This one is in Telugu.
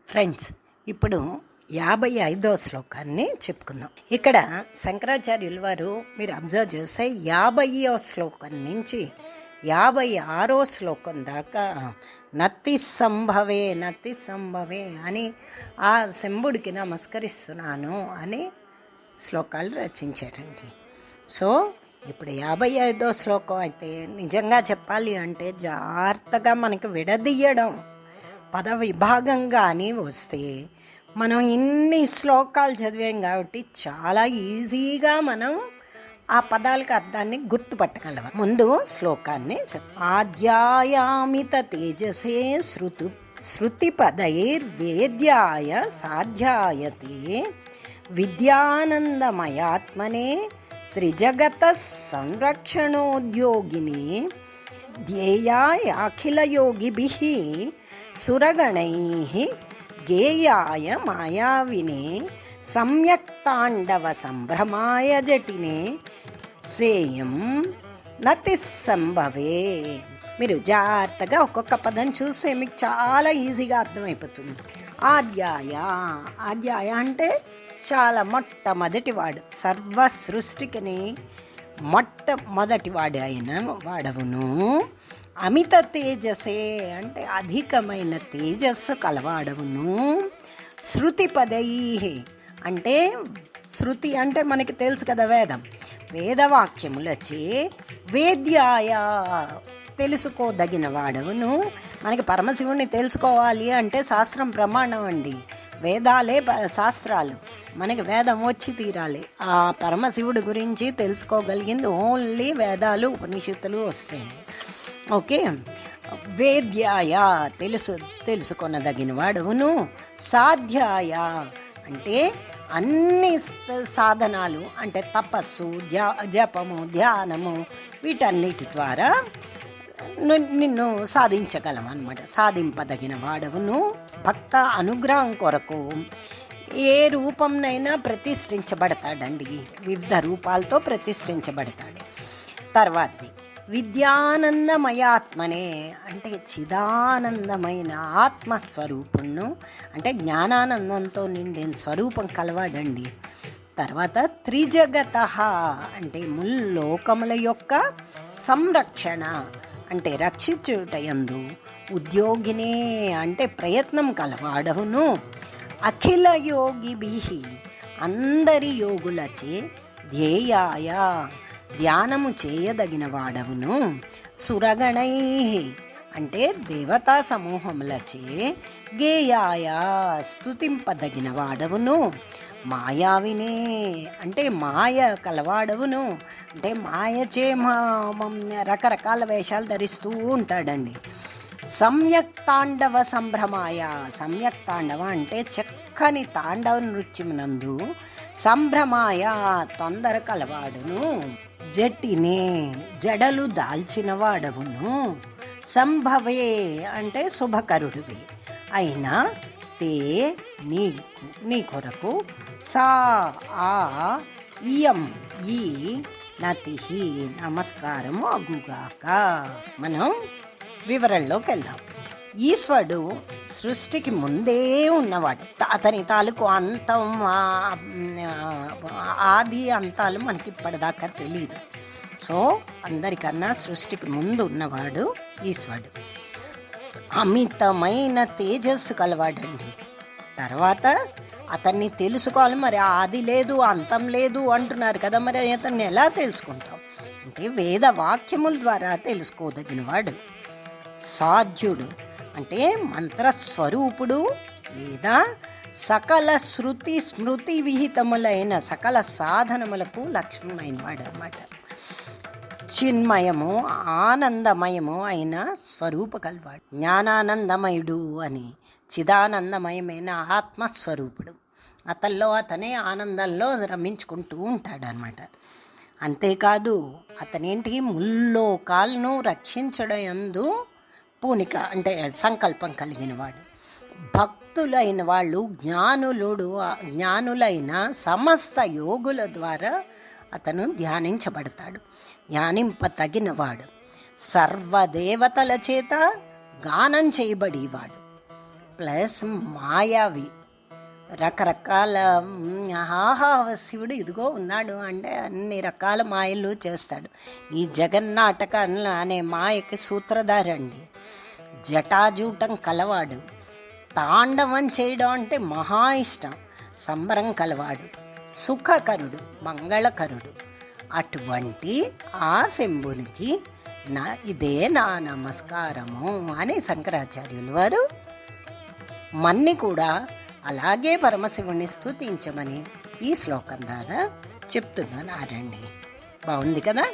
ఫ్రెండ్స్, ఇప్పుడు 55వ శ్లోకాన్ని చెప్పుకుందాం. ఇక్కడ శంకరాచార్యుల వారు మీరు అబ్జర్వ్ చేస్తే 50వ శ్లోకం నుంచి 56వ శ్లోకం దాకా నత్తి సంభవే అని ఆ శంభుడికి నమస్కరిస్తున్నాను అని శ్లోకాలు రచించారండి. సో ఇప్పుడు 55వ శ్లోకం అయితే నిజంగా చెప్పాలి అంటే జాగ్రత్తగా మనకి విడదీయడం పద విభాగంగాని వస్తే మనం ఇన్ని శ్లోకాలు చదివాం కాబట్టి చాలా ఈజీగా మనం ఆ పదాలకు అర్థాన్ని గుర్తుపట్టగలం. ముందు శ్లోకాన్ని ఆధ్యాయామిత తేజసే శృతి పదైర్వేద్యాయ సాధ్యాయతే విద్యానందమయాత్మనే త్రిజగత సంరక్షణోద్యోగిని ధ్యేయాయ అఖిలయోగిభిః సురగణైః గేయాయ మాయావినే సమ్యక్తాండవ సంభ్రమాయ జటినే సేయం నతి సంభవే. మీరు జాగ్రత్తగా ఒక్కొక్క పదం చూస్తే మీకు చాలా ఈజీగా అర్థమైపోతుంది. ఆధ్యాయ అంటే చాలా మొట్టమొదటివాడు, సర్వ సృష్టికిని మొట్టమొదటివాడు అయిన వాడవును. అమిత తేజసే అంటే అధికమైన తేజస్సు కలవాడవును. శృతి పదై అంటే శృతి అంటే మనకి తెలుసు కదా, వేదవాక్యములచే వేద్యాయ తెలుసుకోదగిన వాడవును. మనకి పరమశివుణ్ణి తెలుసుకోవాలి అంటే శాస్త్రం ప్రమాణం అండి. వేదాలే శాస్త్రాలు, మనకి వేదం వచ్చి తీరాలి. ఆ పరమశివుడి గురించి తెలుసుకోగలిగింది ఓన్లీ వేదాలు ఉపనిషత్తులు వస్తాయి. ఓకే, వేద్యాయ తెలుసుకొనదగిన వాడును. సాధ్యాయ అంటే అన్ని సాధనాలు అంటే తపస్సు, జపము, ధ్యానము వీటన్నిటి ద్వారా నిన్ను సాధించగలం అన్నమాట. సాధింపదగిన వాడవును. భక్త అనుగ్రహం కొరకు ఏ రూపంనైనా ప్రతిష్ఠించబడతాడండి, వివిధ రూపాలతో ప్రతిష్ఠించబడతాడు. తర్వాతది విద్యానందమయాత్మనే అంటే చిదానందమైన ఆత్మస్వరూపుణ్ణు అంటే జ్ఞానానందంతో నిండిన స్వరూపం కలవాడండి. తర్వాత త్రిజగత అంటే ముల్లోకముల యొక్క సంరక్షణ అంటే రక్షించుటయందు ఉద్యోగినే అంటే ప్రయత్నం కలవాడవును. అఖిల యోగిభిః అందరి యోగులచే ధ్యేయాయ ధ్యానము చేయదగిన వాడవును. సురగణై అంటే దేవతా సమూహములచే గేయాయ స్తుతింపదగిన వాడవును. మాయావినే అంటే మాయ కలవాడవును. అంటే మాయచే రకరకాల వేషాలు ధరిస్తూ ఉంటాడండి. సమ్యక్తాండవ సంభ్రమాయ సమ్యక్తాండవ అంటే చక్కని తాండవ నృత్యమునందు సంభ్రమాయ తొందర కలవాడును. జటినే జడలు దాల్చిన వాడవును. సంభవే అంటే శుభకరుడివి అయినా తే నీ కొరకు సా ఆ ఇయం ఈ నతి నమస్కారము అగుగాక. మనం వివరణలోకి వెళ్దాం. ఈశ్వరుడు సృష్టికి ముందే ఉన్నవాడు. అతని తాలూకు అంతం ఆది అంతాలు మనకి ఇప్పటిదాకా తెలియదు. సో అందరికన్నా సృష్టికి ముందు ఉన్నవాడు ఈశ్వరుడు. అమితమైన తేజస్సు కలవాడండి. తర్వాత అతన్ని తెలుసుకోవాలి. మరి ఆది లేదు అంతం లేదు అంటున్నారు కదా, మరి అతన్ని ఎలా తెలుసుకుంటాం అంటే వేద వాక్యముల ద్వారా తెలుసుకోదగినవాడు. సాధ్యుడు అంటే మంత్రస్వరూపుడు లేదా సకల శృతి స్మృతి విహితములైన సకల సాధనములకు లక్ష్యమైన వాడు అన్నమాట. చిన్మయము ఆనందమయము అయిన స్వరూప కలవాడు. జ్ఞానానందమయుడు అని చిదానందమయమైన ఆత్మస్వరూపుడు. అతనే ఆనందంలో రమించుకుంటూ ఉంటాడనమాట. అంతేకాదు అతనేంటి ముల్లోకాలను రక్షించడం యందు పూనిక అంటే సంకల్పం కలిగిన వాడు. భక్తులైన వాళ్ళు జ్ఞానులైన సమస్త యోగుల ద్వారా అతను ధ్యానించబడతాడు, ధ్యానింపతగినవాడు. సర్వదేవతల చేత గానం చేయబడేవాడు. ప్లస్ మాయావి, రకరకాల ఆహా శివుడు ఇదిగో ఉన్నాడు అంటే అన్ని రకాల మాయలు చేస్తాడు. ఈ జగన్నాటకంలో అనే మాయకి సూత్రధారండి. జటాజూటం కలవాడు, తాండవం చేయడం అంటే మహా ఇష్టం, సంబరం కలవాడు, సుఖకరుడు, మంగళకరుడు. అటువంటి ఆ శంభునికి ఇదే నా నమస్కారము అని శంకరాచార్యులు వారు మన్ని కూడా అలాగే పరమశివుని స్తుతించమని ఈ శ్లోకం ద్వారా చెప్తున్నారండి. బాగుంది కదా.